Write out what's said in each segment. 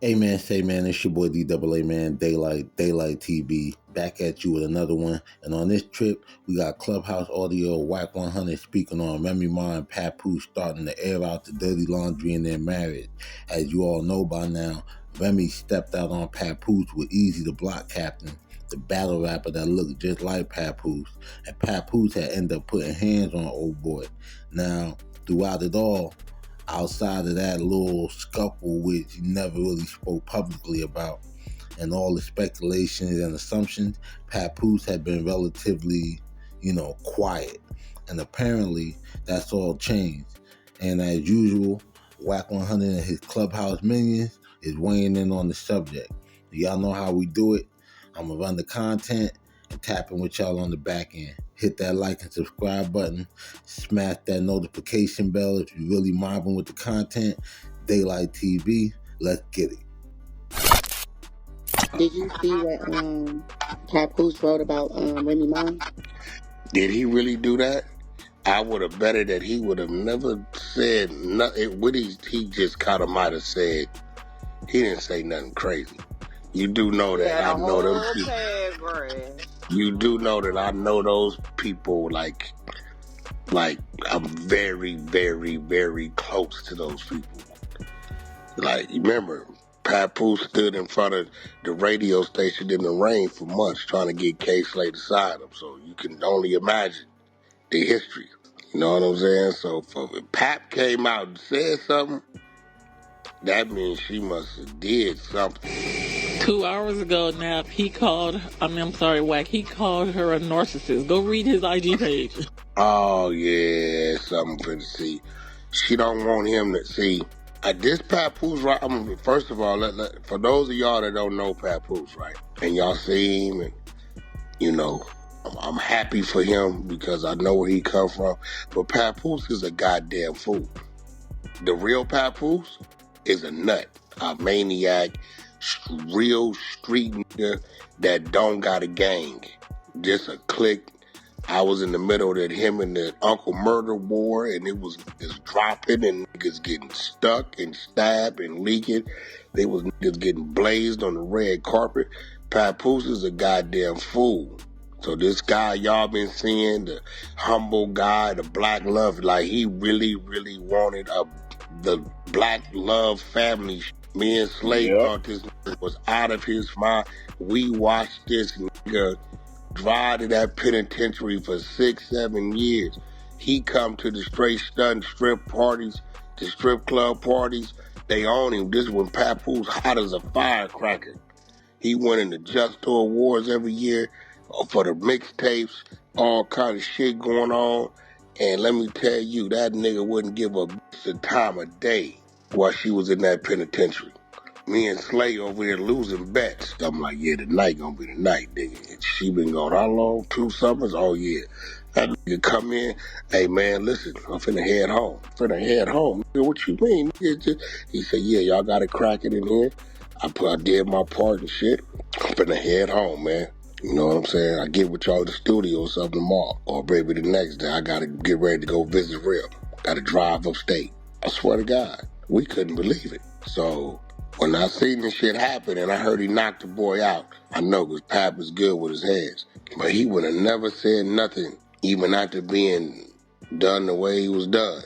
Amen, say man, it's your boy DAALIGHT, man, Daylight TV, back at you with another one. And on this trip, we got Clubhouse audio, Wack 100 speaking on Remy Ma and Papoose starting to air out the dirty laundry in their marriage. As you all know by now, Remy stepped out on Papoose with EAZY, the block captain, the battle rapper that looked just like Papoose. And Papoose had ended up putting hands on old boy. Now, throughout it all, outside of that little scuffle, which he never really spoke publicly about, and all the speculations and assumptions, Papoose had been relatively, quiet. And apparently, that's all changed. And as usual, Wack 100 and his Clubhouse minions is weighing in on the subject. Y'all know how we do it. I'm going to run the content and tapping with y'all on the back end. Hit that like and subscribe button. Smash that notification bell if you're really mobbing with the content. DAALIGHT TV. Let's get it. Did you see what Papoose wrote about Remy Ma? Did he really do that? I would have betted that he would have never said nothing. What he just kind of might have said. He didn't say nothing crazy. You do know that I know them people. You do know that I know those people like I'm very, very, very close to those people. Like, remember, Papoose stood in front of the radio station in the rain for months trying to get K-Slate to sign him. So you can only imagine the history. You know what I'm saying? So if Pap came out and said something, that means she must have did something. 2 hours ago, Nap, he called Wack, he called her a narcissist. Go read his IG page. Oh, yeah, something for to see. She don't want him to see. This Papoose, right? First of all, for those of y'all that don't know Papoose, right? And y'all see him, and, I'm happy for him because I know where he come from. But Papoose is a goddamn fool. The real Papoose is a nut, a maniac, real street nigga that don't got a gang, just a clique. I was in the middle of that him and the Uncle Murder war, and it was niggas dropping and niggas getting stuck and stabbed and leaking. They was niggas getting blazed on the red carpet. Papoose is a goddamn fool. So this guy y'all been seeing, the humble guy, the black love, like he really, really wanted the black love family. Me and Slade thought this nigga was out of his mind. We watched this nigga drive to that penitentiary for 6-7 years. He come to the straight stunt strip parties, the strip club parties. They own him. This is when Papoose hot as a firecracker. He went in the Just Tour Awards every year for the mixtapes, all kind of shit going on. And let me tell you, that nigga wouldn't give a bitch the time of day while she was in that penitentiary. Me and Slay over here losing bets. I'm like, yeah, tonight gonna be the night, nigga. And she been gone how long? 2 summers? Oh, yeah. That nigga come in, hey, man, listen, I'm finna head home. Nigga, what you mean? Nigga, he said, yeah, y'all gotta crack it in here. I did my part and shit. I'm finna head home, man. You know what I'm saying? I get with y'all at the studio or something tomorrow. Or maybe the next day I gotta get ready to go visit Real. Gotta drive upstate. I swear to God, we couldn't believe it. So when I seen this shit happen and I heard he knocked the boy out, I know because Pap is good with his hands. But he would have never said nothing, even after being done the way he was done.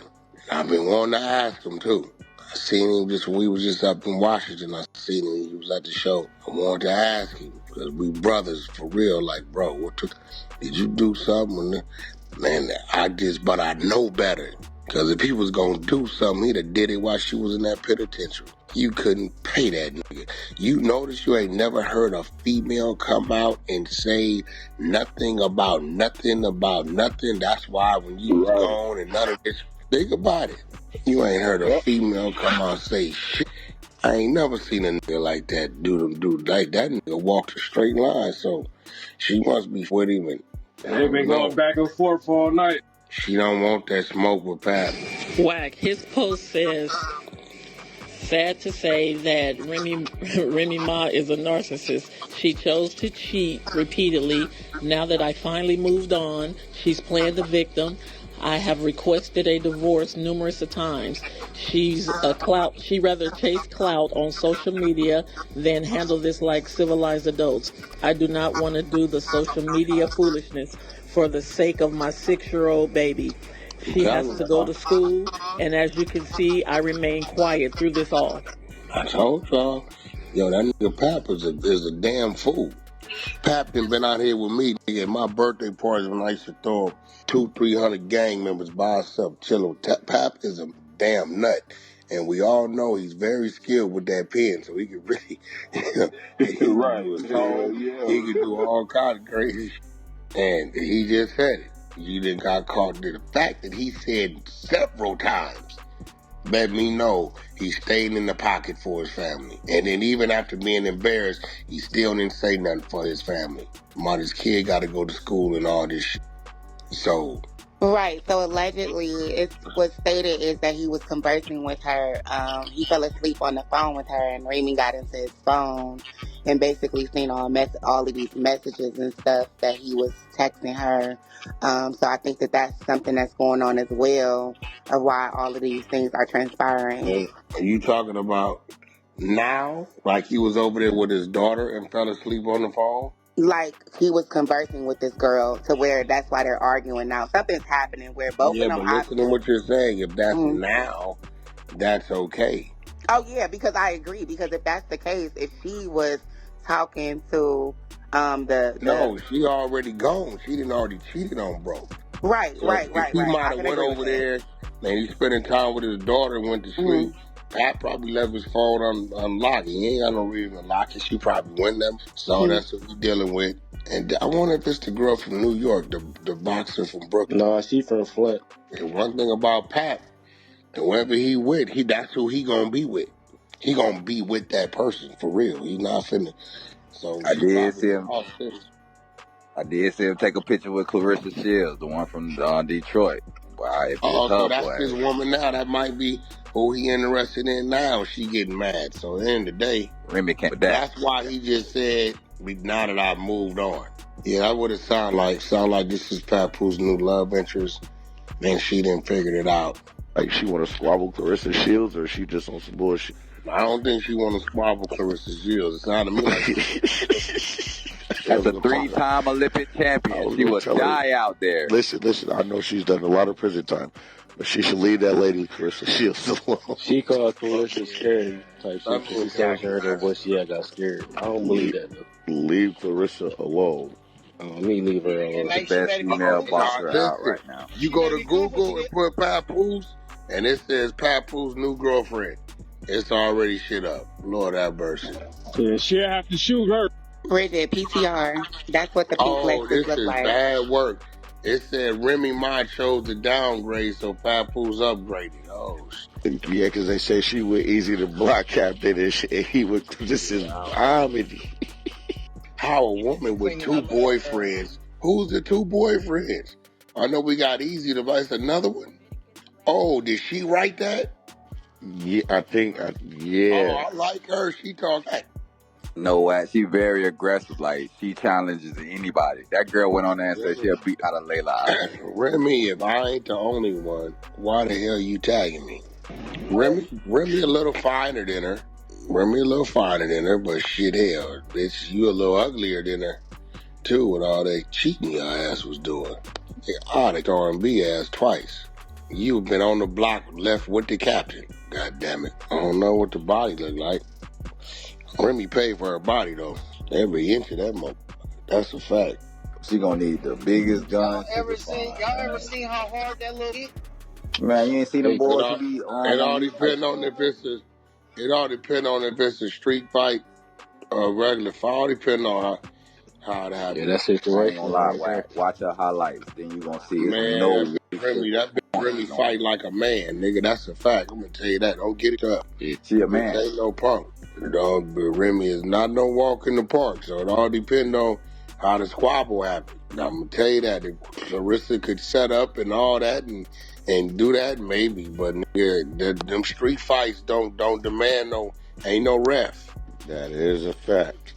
I've been wanting to ask him too. I seen him we was just up in Washington. I seen him, he was at the show. I wanted to ask him, because we brothers for real, like, bro, did you do something? Man, but I know better. Because if he was going to do something, he'd have did it while she was in that penitentiary. You couldn't pay that nigga. You notice you ain't never heard a female come out and say nothing about nothing. That's why when you was gone and none of this, think about it. You ain't heard a female come out and say shit. I ain't never seen a nigga like that do like that nigga walked a straight line. So she must be with him. And they've been going back and forth all night. She don't want that smoke with Pat. Wack, his post says, sad to say that Remy Ma is a narcissist. She chose to cheat repeatedly. Now that I finally moved on, she's playing the victim. I have requested a divorce numerous of times. She rather chase clout on social media than handle this like civilized adults. I do not want to do the social media foolishness for the sake of my 6-year-old baby. She has to go to school, and as you can see, I remain quiet through this all. I told y'all. Yo, that nigga Pap is a damn fool. Pap done been out here with me, nigga, at my birthday parties when I used to throw 200-300 gang members by himself chilling. Pap is a damn nut. And we all know he's very skilled with that pen, so he can really, he can Right. he can do all kinds of crazy shit. And he just said it. You done got caught. The fact that he said several times let me know he stayed in the pocket for his family. And then even after being embarrassed, he still didn't say nothing for his family. His kid got to go to school and all this shit. So... Right. So allegedly, what's stated is that he was conversing with her. He fell asleep on the phone with her, and Remy got into his phone and basically seen all of these messages and stuff that he was texting her. So I think that that's something that's going on as well of why all of these things are transpiring. Are you talking about now? Like he was over there with his daughter and fell asleep on the phone? Like he was conversing with this girl to where that's why they're arguing now. Something's happening where both of them. Yeah, but listen to what you're saying. If that's now, that's okay. Oh yeah, because I agree. Because if that's the case, if she was talking to no, she already gone. She didn't already cheated on bro. Right. He might have went over there and he's spending time with his daughter and went to sleep. Pat probably left his phone unlocked. He ain't got no reason to lock it. She probably went there. So that's what we're dealing with. And I wonder if it's the girl from New York, the boxer from Brooklyn. No, she from Flint. And one thing about Pat, whoever he with, that's who he gonna be with. He gonna be with that person for real. He not finna. So I did see him take a picture with Clarissa Shields, the one from Detroit. Wow, so that's his woman now. That might be who he interested in now. She getting mad. So at the end of the day, Remy came with that. That's why he just said, now that I've moved on. Yeah, that would have sound like this is Papoose' new love interest. Then she didn't figure it out. Like she want to squabble Clarissa Shields, or she just on some bullshit? I don't think she want to squabble Clarissa Shields. It sounded to me like that's a 3-time Olympic champion. She would die out there. Listen. I know she's done a lot of prison time, but she should leave that lady Clarissa Shields alone. She called Clarissa scary type shit. She said she heard her voice. She got scared. I don't believe that though. Leave Clarissa alone. Me leave her alone. The best female boxer out right now. You go to Google and put Papoose, and it says Papoose' new girlfriend. It's already shit up. Lord have mercy. Yeah, she'll have to shoot her. Bridget, PTR. That's what the pink Lexus look like. Bad work. It said Remy Ma chose to downgrade, so Papoose upgraded. Oh, shit. Yeah, because they say she would EAZY the block captain, and he would. This is comedy. How a woman with 2 boyfriends? Who's the 2 boyfriends? I know we got EAZY the vice. Another one. Oh, did she write that? Yeah, I think. Yeah. Oh, I like her. She talks. No, Wack. She very aggressive. Like, she challenges anybody. That girl went on there and said she'll beat out of Layla. Remy, if I ain't the only one, why the hell you tagging me? Remy a little finer than her. But shit, hell, bitch, you a little uglier than her, too, with all that cheating your ass was doing. They R&B ass twice. You've been on the block, left with the captain. God damn it. I don't know what the body look like. Remy paid for her body, though. Every inch of that mother. That's a fact. She gonna need the biggest gun. Y'all ever seen how hard that little is? Man, you ain't seen them boys who be on. It all depends on if it's a street fight or a regular fight. All depends on how it happens. Yeah, that's situation. Watch her highlights, then you gonna see it's man, that Remy fight like a man, nigga. That's a fact. I'm gonna tell you that. Don't get it up. She a man. Ain't no punk. Remy is not no walk in the park, so it all depends on how the squabble happened. I'm gonna tell you that. If Clarissa could set up and all that and do that, maybe. But nigga, them street fights don't demand ain't no ref. That is a fact.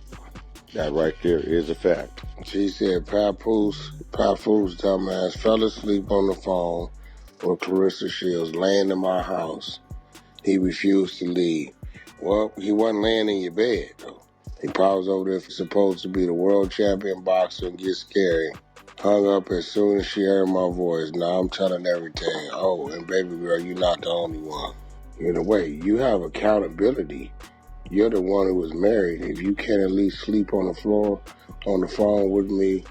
That right there is a fact. She said Papoose dumbass fell asleep on the phone with Clarissa Shields laying in my house. He refused to leave. Well, he wasn't laying in your bed, though. He probably was over there supposed to be the world champion boxer and get scary. Hung up as soon as she heard my voice. Now I'm telling everything. Oh, and baby girl, you're not the only one. In a way, you have accountability. You're the one who was married. If you can't at least sleep on the floor, on the phone with me,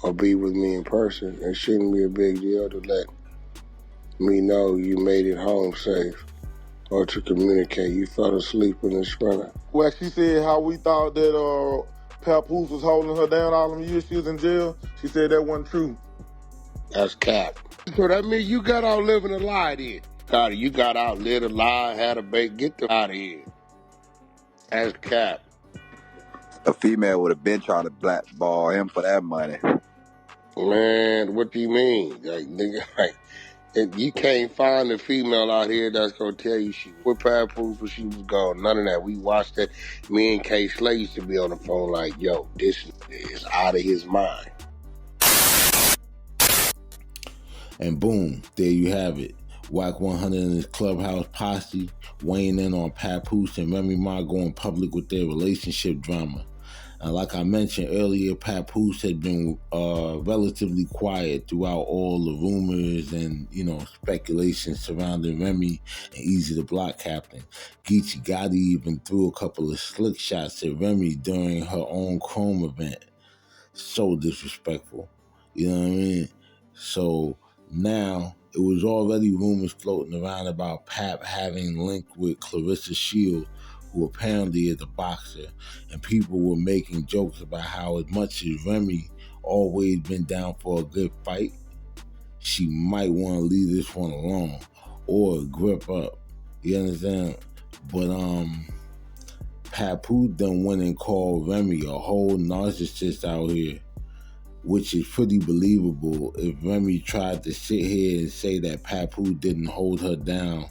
or be with me in person, it shouldn't be a big deal to let me know you made it home safe. Or to communicate, you fell asleep in the sprinter. Well, she said how we thought that Papoose was holding her down all them years she was in jail. She said that wasn't true. That's cap. So that means you got out living a lie then. Carter, you got out, lived a lie, had a bait, get the out of here. That's cap. A female would have been trying to blackball him for that money. Man, what do you mean? Like, nigga, like, you can't find a female out here that's gonna tell you she was with Papoose when she was gone. None of that. We watched that. Me and K Slay used to be on the phone like, yo, this is out of his mind. And boom, there you have it. Wack 100 and his Clubhouse posse weighing in on Papoose and Remy Ma going public with their relationship drama. And like I mentioned earlier, Papoose had been relatively quiet throughout all the rumors and, speculation surrounding Remy and EAZY the Block Captain. Geechee Gotti even threw a couple of slick shots at Remy during her own Chrome event. So disrespectful. You know what I mean? So now it was already rumors floating around about Pap having linked with Clarissa Shields, who apparently is a boxer, and people were making jokes about how as much as Remy always been down for a good fight, she might want to leave this one alone or grip up. You understand? But Papoose done went and called Remy a whole narcissist out here, which is pretty believable if Remy tried to sit here and say that Papoose didn't hold her down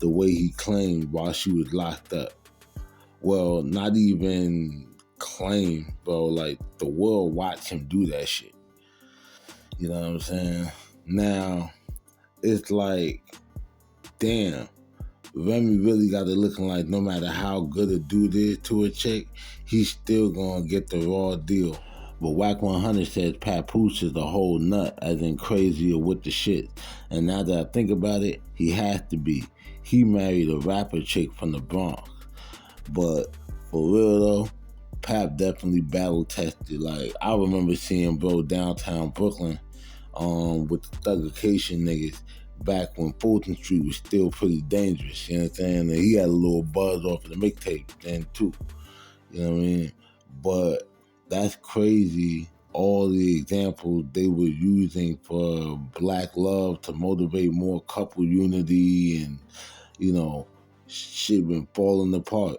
the way he claimed while she was locked up. Well, not even claim, bro. Like, the world watched him do that shit. You know what I'm saying? Now, it's like, damn, Remy really got it looking like no matter how good a dude is to a chick, he's still gonna get the raw deal. But Wack 100 says Papoose is a whole nut, as in crazier with the shit. And now that I think about it, he has to be. He married a rapper chick from the Bronx. But for real though, Pap definitely battle tested. Like, I remember seeing bro downtown Brooklyn with the Thuggication niggas back when Fulton Street was still pretty dangerous. You know what I'm saying? And he had a little buzz off of the mixtape then too. You know what I mean? But that's crazy. All the examples they were using for black love to motivate more couple unity and, shit been falling apart.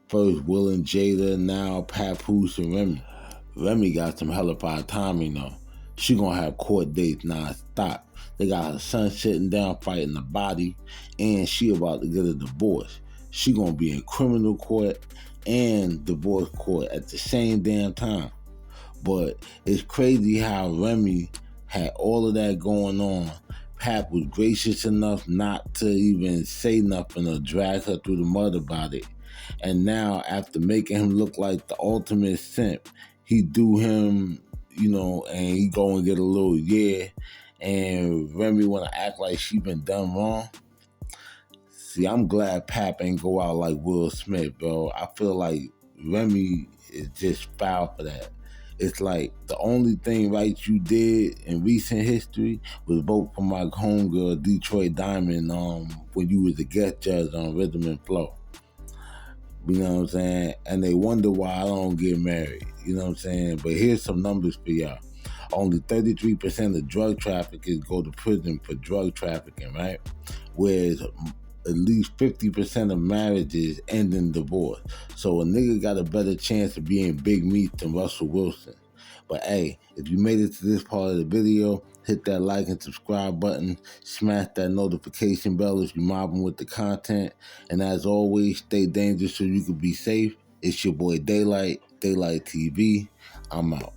First Will and Jada, now Papoose and Remy. Remy got some hellified timing though. She gonna have court dates non-stop. They got her son sitting down fighting the body, and she about to get a divorce. She gonna be in criminal court and divorce court at the same damn time. But it's crazy how Remy had all of that going on. Pap was gracious enough not to even say nothing or drag her through the mud about it. And now, after making him look like the ultimate simp, he do him, and he go and get a little and Remy want to act like she been done wrong. See, I'm glad Pap ain't go out like Will Smith, bro. I feel like Remy is just foul for that. It's like the only thing right you did in recent history was vote for my homegirl Detroit Diamond when you was a guest judge on Rhythm and Flow. You know what I'm saying? And they wonder why I don't get married. You know what I'm saying? But here's some numbers for y'all. Only 33% of drug traffickers go to prison for drug trafficking, right? Whereas at least 50% of marriages end in divorce. So a nigga got a better chance of being big meat than Russell Wilson. But hey, if you made it to this part of the video, hit that like and subscribe button. Smash that notification bell if you're mobbing with the content. And as always, stay dangerous so you can be safe. It's your boy DAALIGHT. Daylight TV. I'm out.